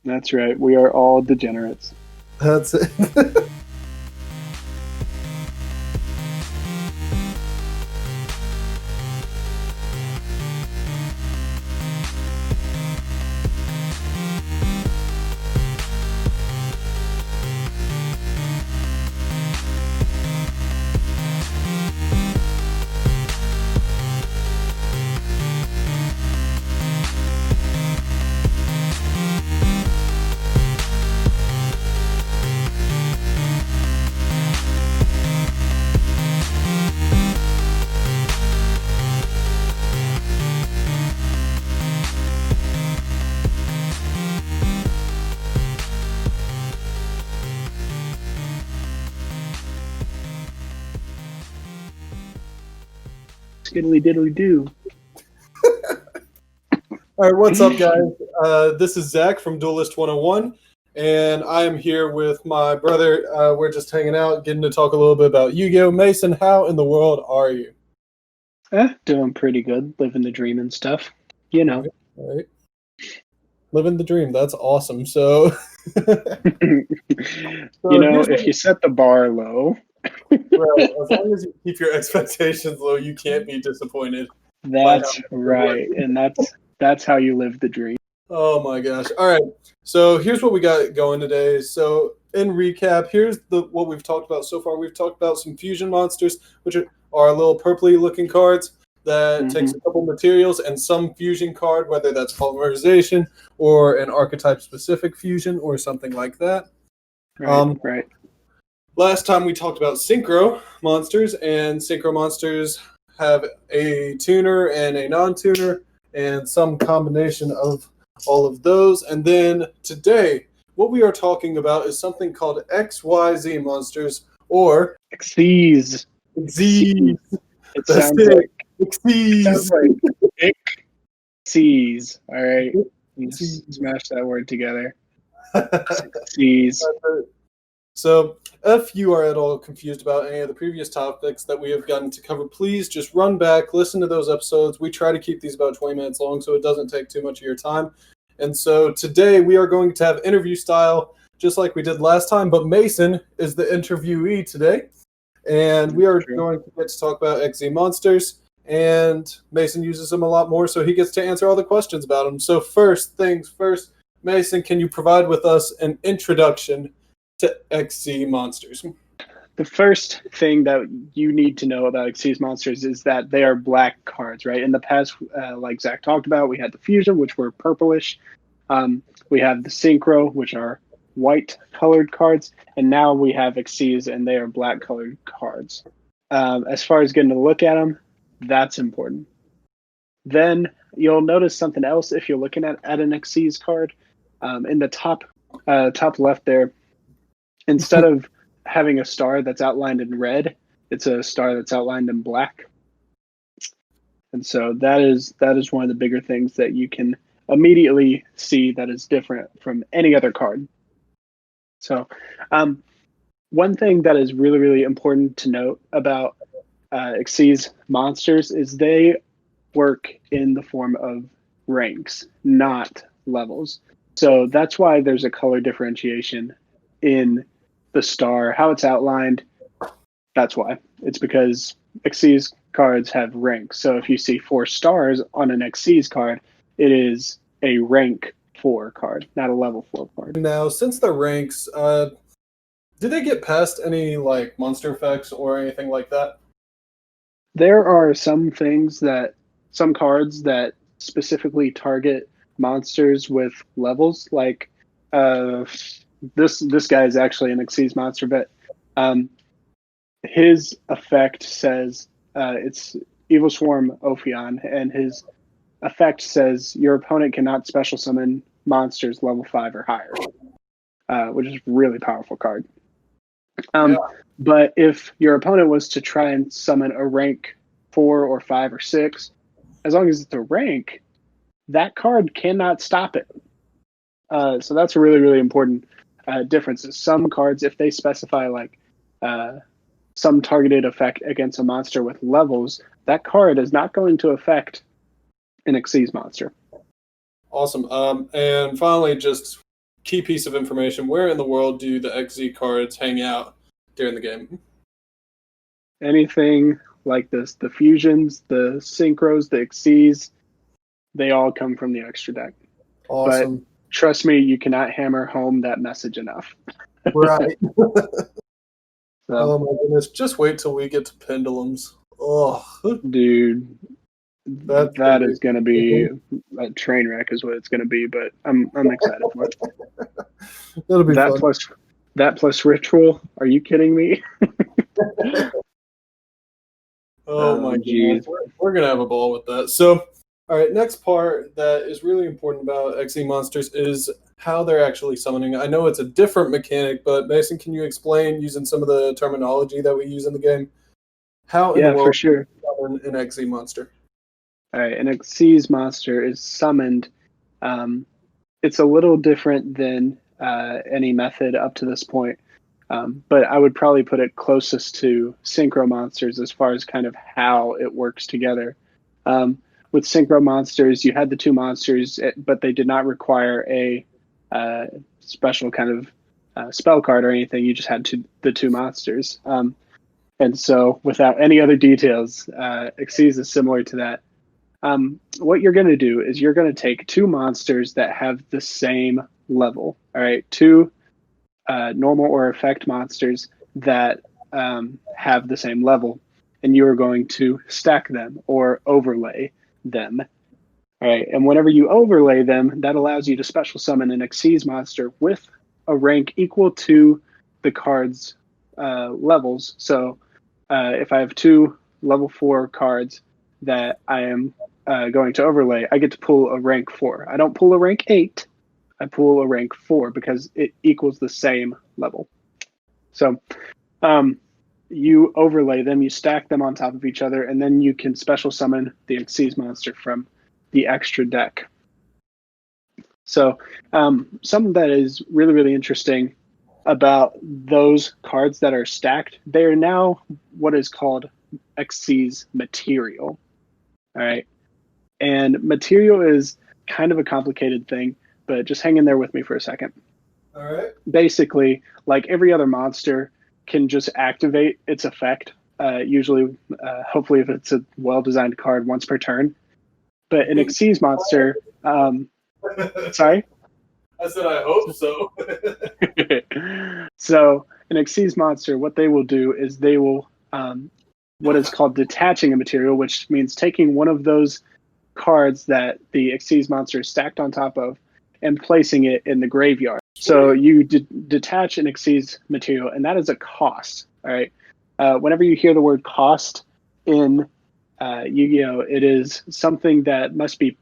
That's right. We are all degenerates. That's it. Skiddly diddly do. All right, what's up, guys? This is Zach from Duelist 101, and I am here with my brother. We're just hanging out, getting to talk a little bit about Yu-Gi-Oh! Mason, how in the world are you? Doing pretty good. Living the dream and stuff. You know. All right. Living the dream. That's awesome. So, If you set the bar low, right, as long as you keep your expectations low, you can't be disappointed. that's right. And that's how you live the dream. Oh my gosh. All right. So here's what we got going today. So in recap, here's what we've talked about so far. We've talked about some fusion monsters, which are little purpley looking cards that takes a couple materials and some fusion card, whether that's polymerization or an archetype specific fusion or something like that. Right. Last time we talked about synchro monsters, and synchro monsters have a tuner and a non-tuner and some combination of all of those. And then today, what we are talking about is something called XYZ monsters, or Xyz. Xyz. It sounds like Xyz. Xyz. All right. Smash that word together. Xyz. So, if you are at all confused about any of the previous topics that we have gotten to cover, please just run back, listen to those episodes. We try to keep these about 20 minutes long so it doesn't take too much of your time. And so today we are going to have interview style, just like we did last time, but Mason is the interviewee today. And we are going to get to talk about XZ monsters, and Mason uses them a lot more, so he gets to answer all the questions about them. So first things first, Mason, can you provide with us an introduction to XZ monsters? The first thing that you need to know about XZ monsters is that they are black cards, right? In the past, like Zach talked about, we had the fusion, which were purplish. We have the synchro, which are white colored cards, and now we have XZs, and they are black colored cards. As far as getting to look at them, that's important. Then you'll notice something else if you're looking at an XZ's card. In the top left there, instead of having a star that's outlined in red, it's a star that's outlined in black. And so that is one of the bigger things that you can immediately see that is different from any other card. So one thing that is really, really important to note about XYZ monsters is they work in the form of ranks, not levels. So that's why there's a color differentiation in the star, how it's outlined. That's why. It's because XYZ cards have ranks. So if you see 4 stars on an XYZ card, it is a rank 4 card, not a level 4 card. Now, since the ranks, did they get past any like monster effects or anything like that? There are some cards that specifically target monsters with levels, like this guy is actually an XYZ monster, but his effect says it's Evil Swarm Ophion, and his effect says your opponent cannot special summon monsters level 5 or higher, which is a really powerful card. But if your opponent was to try and summon a rank 4 or 5 or 6, as long as it's a rank, that card cannot stop it. So that's a really, really important difference. Some cards, if they specify like some targeted effect against a monster with levels, that card is not going to affect an XYZ monster. Awesome. And finally, just key piece of information. Where in the world do the XZ cards hang out during the game? Anything like this, the fusions, the synchros, the XCs, they all come from the extra deck. Awesome. But trust me, you cannot hammer home that message enough. Right. So, Oh my goodness. Just wait till we get to pendulums. Oh, dude, that is going to be cool. a train wreck, is what it's going to be. But I'm excited for it. That'll be That fun. plus ritual. Are you kidding me? Oh my Jeez. goodness. We're going to have a ball with that. So, all right, next part that is really important about XE monsters is how they're actually summoning. I know it's a different mechanic, but Mason, can you explain using some of the terminology that we use in the game? How in the Yeah, for world do sure. you summon an XE monster? All right, an Xyz monster is summoned. It's a little different than any method up to this point, but I would probably put it closest to synchro monsters as far as kind of how it works together. With synchro monsters, you had the two monsters, but they did not require a special kind of spell card or anything. You just had the two monsters. And so, without any other details, Xyz is similar to that. What you're going to do is you're going to take two monsters that have the same level. All right, two normal or effect monsters that have the same level, and you are going to stack them or overlay them. All right, and whenever you overlay them, that allows you to special summon an Xyz monster with a rank equal to the card's levels. So if I have two level 4 cards that I am going to overlay, I get to pull a rank 4. I don't pull a rank 8. I pull a rank 4 because it equals the same level. So you overlay them, you stack them on top of each other, and then you can special summon the Xyz monster from the extra deck. So something that is really, really interesting about those cards that are stacked, they are now what is called Xyz material. All right. And material is kind of a complicated thing, but just hang in there with me for a second. All right. Basically, like every other monster can just activate its effect, usually, hopefully, if it's a well-designed card, once per turn. But an Xyz monster, sorry? I said I hope so. So an Xyz monster, what they will do is they will what is called detaching a material, which means taking one of those cards that the Xyz monster is stacked on top of and placing it in the graveyard. So you detach an Xyz material, and that is a cost. All right. Whenever you hear the word cost in Yu-Gi-Oh, it is something that must be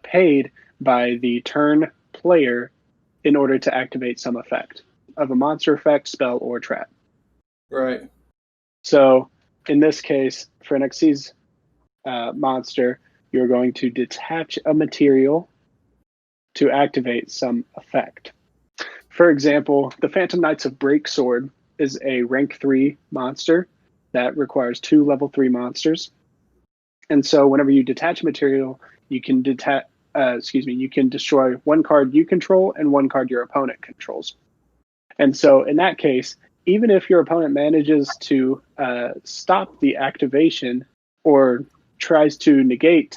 paid by the turn player in order to activate some effect of a monster effect, spell, or trap. Right. So in this case, for an Xyz monster, you're going to detach a material to activate some effect. For example, the Phantom Knights of Breaksword is a rank 3 monster that requires 2 level 3 monsters. And so whenever you detach a material, you can you can destroy one card you control and one card your opponent controls. And so in that case, even if your opponent manages to stop the activation or tries to negate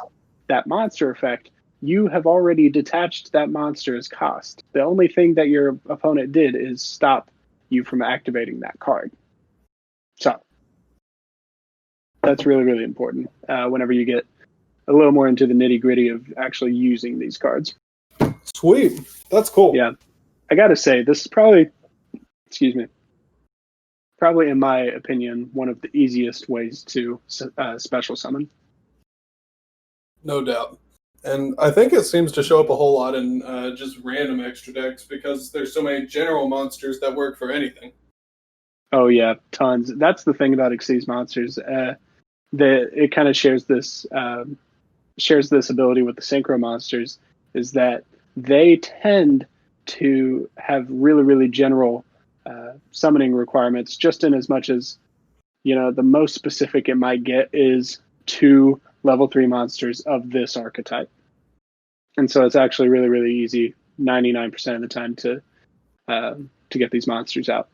that monster effect, you have already detached that monster as cost. The only thing that your opponent did is stop you from activating that card. So that's really, really important whenever you get a little more into the nitty gritty of actually using these cards. Sweet. That's cool. Yeah. I got to say, this is probably in my opinion, one of the easiest ways to special summon. No doubt. And I think it seems to show up a whole lot in just random extra decks because there's so many general monsters that work for anything. Oh yeah, tons. That's the thing about Xyz monsters. It kind of shares this ability with the synchro monsters, is that they tend to have really, really general summoning requirements, just in as much as, the most specific it might get is 2 level 3 monsters of this archetype. And so it's actually really, really easy 99% of the time to get these monsters out.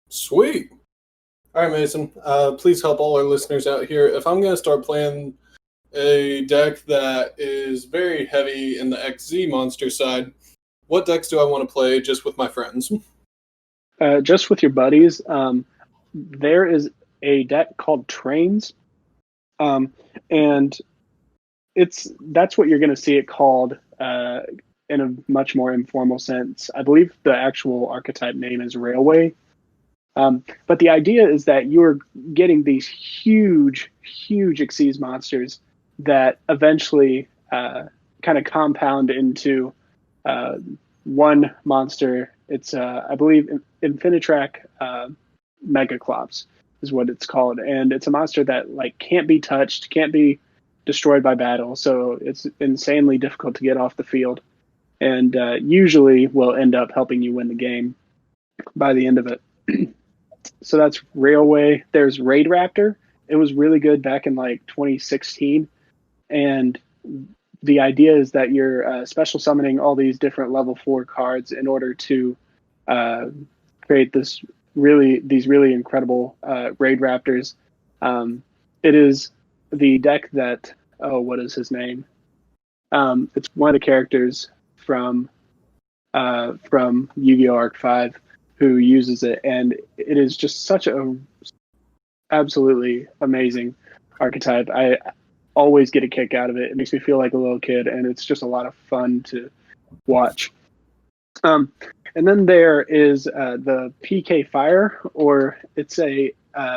Sweet. All right, Mason. Please help all our listeners out here. If I'm going to start playing a deck that is very heavy in the XZ monster side, what decks do I want to play just with my friends? Just with your buddies, there is a deck called Trains, and that's what you're going to see it called in a much more informal sense. I believe the actual archetype name is Railway. But the idea is that you're getting these huge, huge Xyz monsters that eventually kind of compound into one monster. It's, I believe, Infinitrack Megaclops is what it's called. And it's a monster that like can't be touched, can't be destroyed by battle. So it's insanely difficult to get off the field. And usually will end up helping you win the game by the end of it. So that's Railway. There's Raid Raptor. It was really good back in like 2016. And the idea is that you're special summoning all these different level 4 cards in order to create these really incredible Raid Raptors. It is the deck that, what is his name? It's one of the characters from Yu-Gi-Oh! Arc 5 who uses it, and it is just such a absolutely amazing archetype. I always get a kick out of it. It makes me feel like a little kid, and it's just a lot of fun to watch. And then there is the PK Fire, or it's a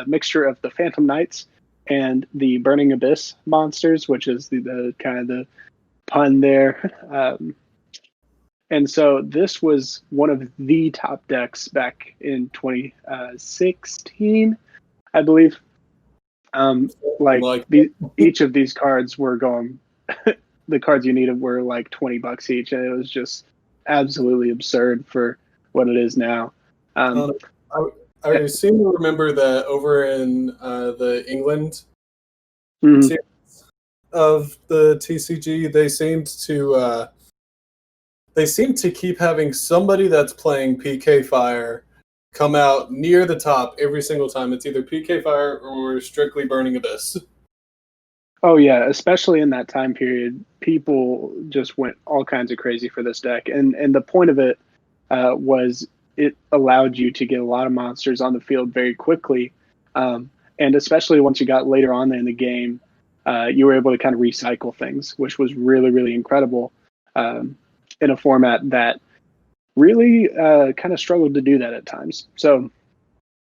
mixture of the Phantom Knights and the Burning Abyss monsters, which is the kind of the pun there. And so this was one of the top decks back in 2016, I believe. Each of these cards were going, the cards you needed were like $20 each, and it was just absolutely absurd for what it is now. I seem to remember that over in the England series of the TCG, they seem to keep having somebody that's playing PK Fire come out near the top every single time. It's either PK Fire or strictly Burning Abyss. Oh yeah, especially in that time period, people just went all kinds of crazy for this deck, and the point of it was it allowed you to get a lot of monsters on the field very quickly, and especially once you got later on in the game, you were able to kind of recycle things, which was really incredible in a format that really kind of struggled to do that at times. So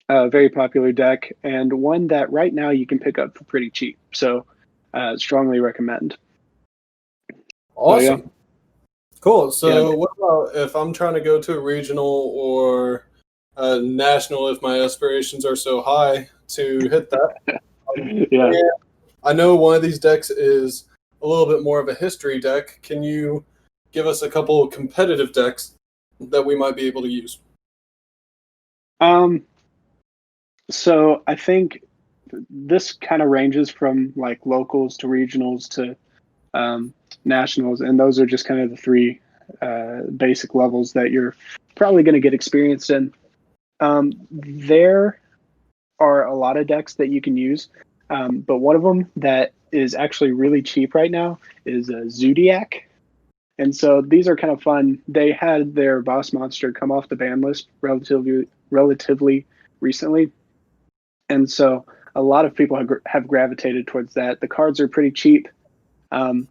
very popular deck, and one that right now you can pick up for pretty cheap. So strongly recommend. Awesome. Yeah. Cool. So what about if I'm trying to go to a regional or national, if my aspirations are so high to hit that? Yeah. I know one of these decks is a little bit more of a history deck. Can you give us a couple of competitive decks that we might be able to use? So I think this kind of ranges from like locals to regionals to nationals, and those are just kind of the three basic levels that you're probably going to get experience in. There are a lot of decks that you can use, but one of them that is actually really cheap right now is Zodiac. And so these are kind of fun. They had their boss monster come off the ban list relatively recently. And so a lot of people have gravitated towards that. The cards are pretty cheap. And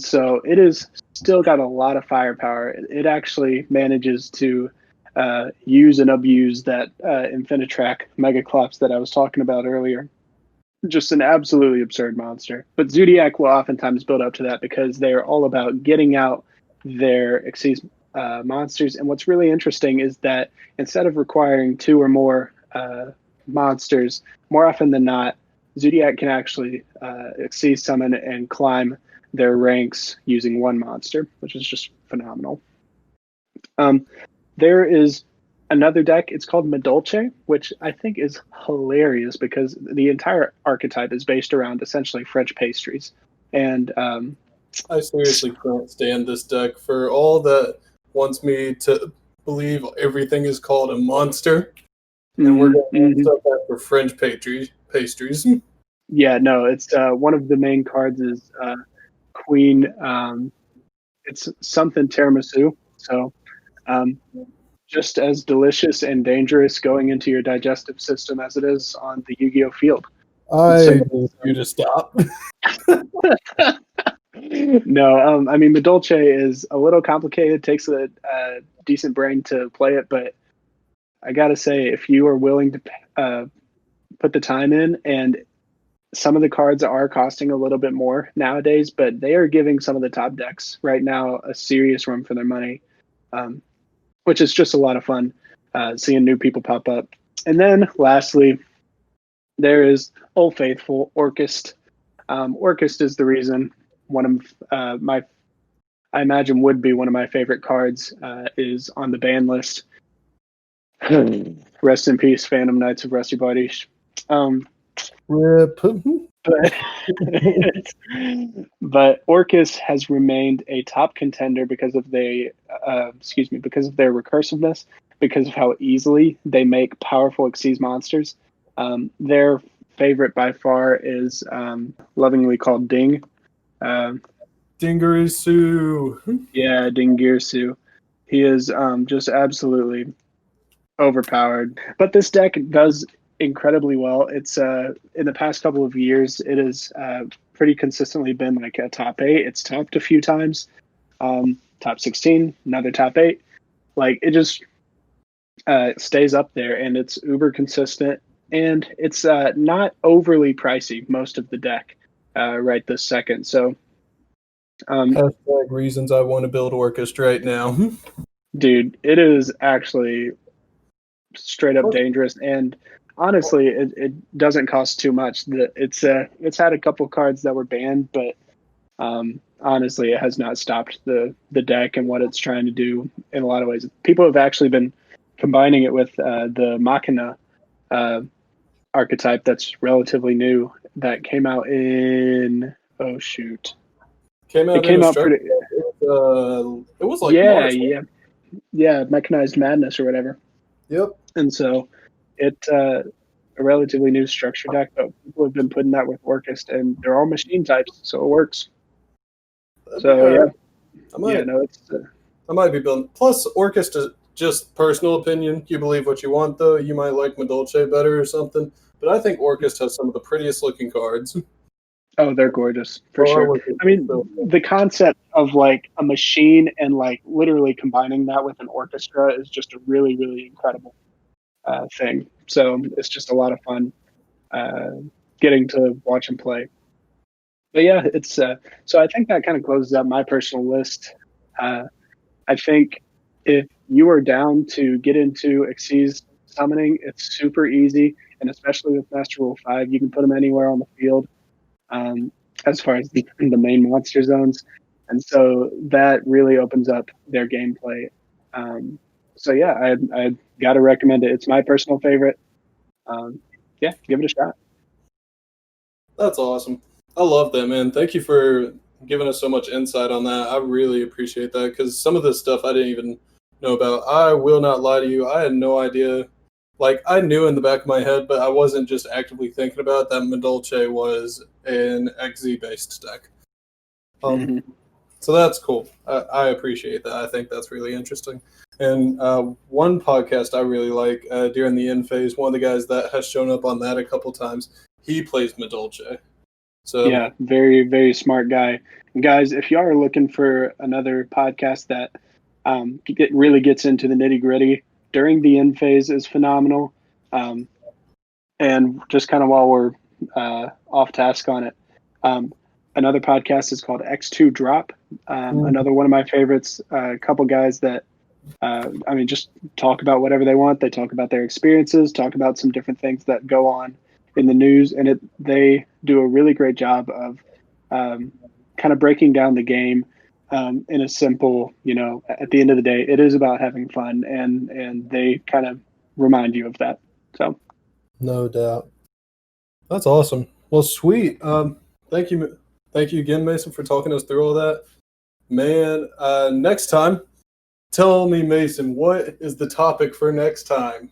so it is still got a lot of firepower. It actually manages to use and abuse that Infinitrack Megaclops that I was talking about earlier. Just an absolutely absurd monster. But Zodiac will oftentimes build up to that because they're all about getting out their Xyz monsters. And what's really interesting is that instead of requiring 2 or more monsters, more often than not, Zodiac can actually Xyz summon and climb their ranks using 1 monster, which is just phenomenal. There is another deck. It's called Medolce, which I think is hilarious because the entire archetype is based around essentially French pastries. And I seriously can't stand this deck for all that wants me to believe everything is called a monster, and we're going to Mm-hmm. stuff that for French pastries. Yeah, no, it's one of the main cards is Queen. It's something tiramisu. So um, just as delicious and dangerous going into your digestive system as it is on the Yu-Gi-Oh field. And I so, need you to stop. no, I mean, Medolce is a little complicated. Takes a decent brain to play it, but I gotta say, if you are willing to put the time in, and some of the cards are costing a little bit more nowadays, but they are giving some of the top decks right now a serious run for their money, which is just a lot of fun seeing new people pop up. And then lastly, there is Old Faithful Orchest. Orchest is the reason one of I imagine would be one of my favorite cards is on the ban list. Rest in peace, Phantom Knights of Rusty Bodies. Rip. But but Orcus has remained a top contender because of because of their recursiveness, because of how easily they make powerful Xyz monsters. Their favorite by far is lovingly called Ding. Uh, Dingerisu. yeah, Ding Girsu. He is just absolutely overpowered. But this deck does incredibly well. It's in the past couple of years, it has pretty consistently been like a top 8. It's topped a few times, top 16, another top 8. Like it just stays up there, and it's uber consistent, and it's not overly pricey most of the deck right this second. So, Hashtag reasons I want to build Orchestra right now. dude, it is actually straight up dangerous, and honestly it doesn't cost too much. It's had a couple cards that were banned, but honestly it has not stopped the deck and what it's trying to do in a lot of ways. People have actually been combining it with the Machina uh, archetype that's relatively new, that came out in oh shoot Came it out in came a out structure. pretty It was like yeah March. yeah Mechanized Madness or whatever. Yep. And so it a relatively new structure deck, but people have been putting that with Orchest, and they're all machine types, so it works. That'd be So alright. I yeah, might no, it's I might be building. Plus, Orchestra, just personal opinion. You believe what you want, though. You might like Medolce better or something. But I think Orchestra has some of the prettiest looking cards. oh, they're gorgeous for Oh, I sure. look at I mean, so the concept of like a machine and like literally combining that with an orchestra is just a really, really incredible thing. So it's just a lot of fun uh, getting to watch and play. But yeah, it's so I think that kind of closes out my personal list. Uh, I think if you are down to get into Xyz summoning, it's super easy, and especially with Master Rule 5, you can put them anywhere on the field um, as far as the main monster zones. And so that really opens up their gameplay. So yeah, I got to recommend it. It's my personal favorite. Yeah, give it a shot. that's awesome. I love that, man. Thank you for giving us so much insight on that. I really appreciate that because some of this stuff I didn't even know about. I will not lie to you. I had no idea. Like, I knew in the back of my head, but I wasn't just actively thinking about that Medolce was an XZ based deck. Um, Mm-hmm. So that's cool. I appreciate that. I think that's really interesting. And one podcast I really like during the end phase, one of the guys that has shown up on that a couple times, he plays Medolce. So Yeah, very, very smart guy. And guys, if y'all are looking for another podcast that really gets into the nitty gritty, During the End Phase is phenomenal. Um, and just kind of while we're off task on it, um, another podcast is called X2 Drop. Another one of my favorites. A couple guys that, I mean, just talk about whatever they want. They talk about their experiences, talk about some different things that go on in the news, and they do a really great job of kind of breaking down the game in a simple, at the end of the day, it is about having fun, and they kind of remind you of that. So no doubt. That's awesome. Well, sweet. Thank you. Thank you again, Mason, for talking us through all that. Man, next time, tell me, Mason, what is the topic for next time?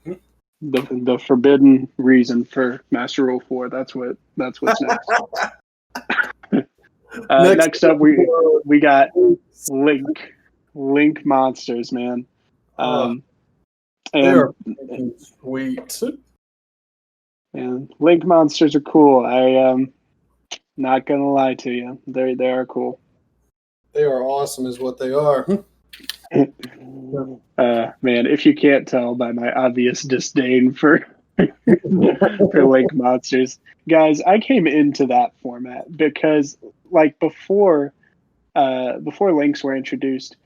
The forbidden reason for Master Rule 4. That's what's next. Next up, we got Link monsters, man. And sweet. And Link monsters are cool. Not gonna lie to you, they are cool. They are awesome, is what they are. Man, if you can't tell by my obvious disdain for Link monsters, guys, I came into that format because, like, before Links were introduced,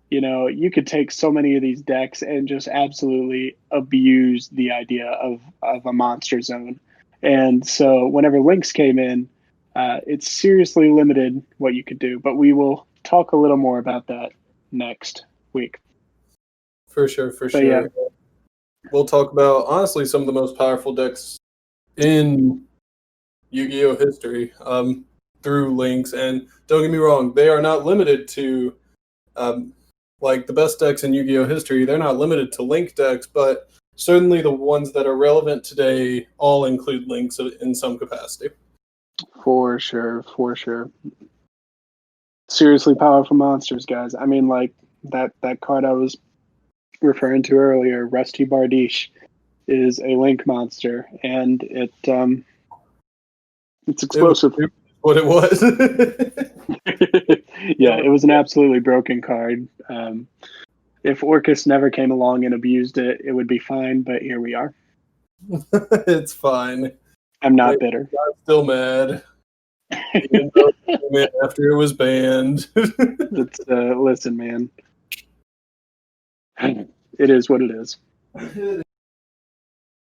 you could take so many of these decks and just absolutely abuse the idea of a monster zone. And so whenever Links came in, it seriously limited what you could do. But we will talk a little more about that next week. For sure. Yeah. We'll talk about, honestly, some of the most powerful decks in Yu-Gi-Oh! History through Links. And don't get me wrong, they are not limited to, like, the best decks in Yu-Gi-Oh! History. They're not limited to Link decks, but certainly the ones that are relevant today all include Links in some capacity. For sure. Seriously powerful monsters, guys. I mean, like, that card I was referring to earlier, Rusty Bardiche, is a Link monster, and it's explosive. What it was. Yeah, it was an absolutely broken card. If Orcus never came along and abused it, it would be fine, but here we are. It's fine. I'm not bitter. I'm still mad. Even though after it was banned. Listen, man. It is what it is.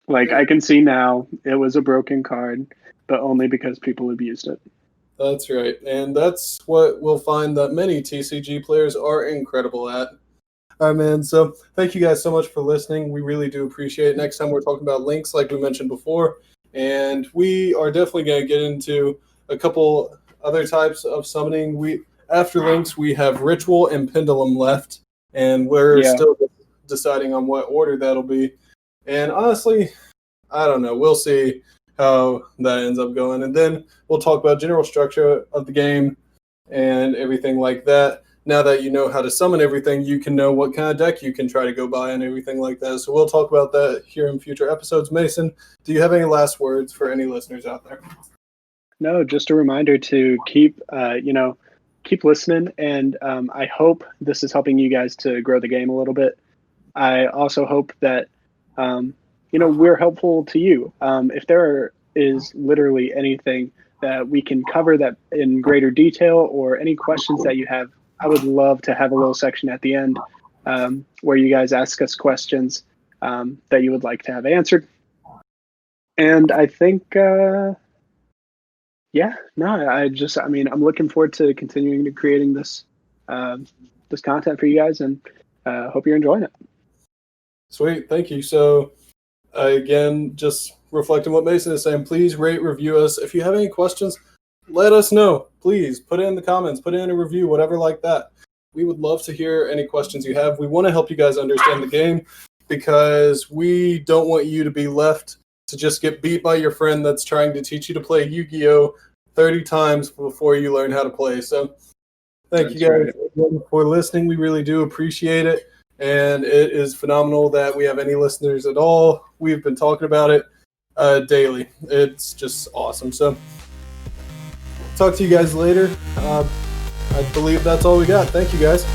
Like, I can see now it was a broken card, but only because people abused it. That's right. And that's what we'll find that many TCG players are incredible at. All right, man. So thank you guys so much for listening. We really do appreciate it. Next time we're talking about Links, like we mentioned before. And we are definitely going to get into a couple other types of summoning. After Links, we have Ritual and Pendulum left. And we're still deciding on what order that'll be. And honestly, I don't know. We'll see how that ends up going. And then we'll talk about general structure of the game and everything like that. Now that you know how to summon everything, you can know what kind of deck you can try to go buy and everything like that. So we'll talk about that here in future episodes. Mason, do you have any last words for any listeners out there? No, just a reminder to keep listening. And I hope this is helping you guys to grow the game a little bit. I also hope that, we're helpful to you. If there is literally anything that we can cover that in greater detail, or any questions that you have, I would love to have a little section at the end where you guys ask us questions that you would like to have answered. And I think, I'm looking forward to continuing to creating this content for you guys, and hope you're enjoying it. Sweet. Thank you. So, again, just reflecting what Mason is saying, please rate, review us. If you have any questions, let us know. Please put it in the comments, put it in a review, whatever like that. We would love to hear any questions you have. We want to help you guys understand the game, because we don't want you to be left to just get beat by your friend that's trying to teach you to play Yu-Gi-Oh! 30 times before you learn how to play. So thank you guys for listening. We really do appreciate it. And it is phenomenal that we have any listeners at all. We've been talking about it daily. It's just awesome. So talk to you guys later. I believe that's all we got. Thank you guys.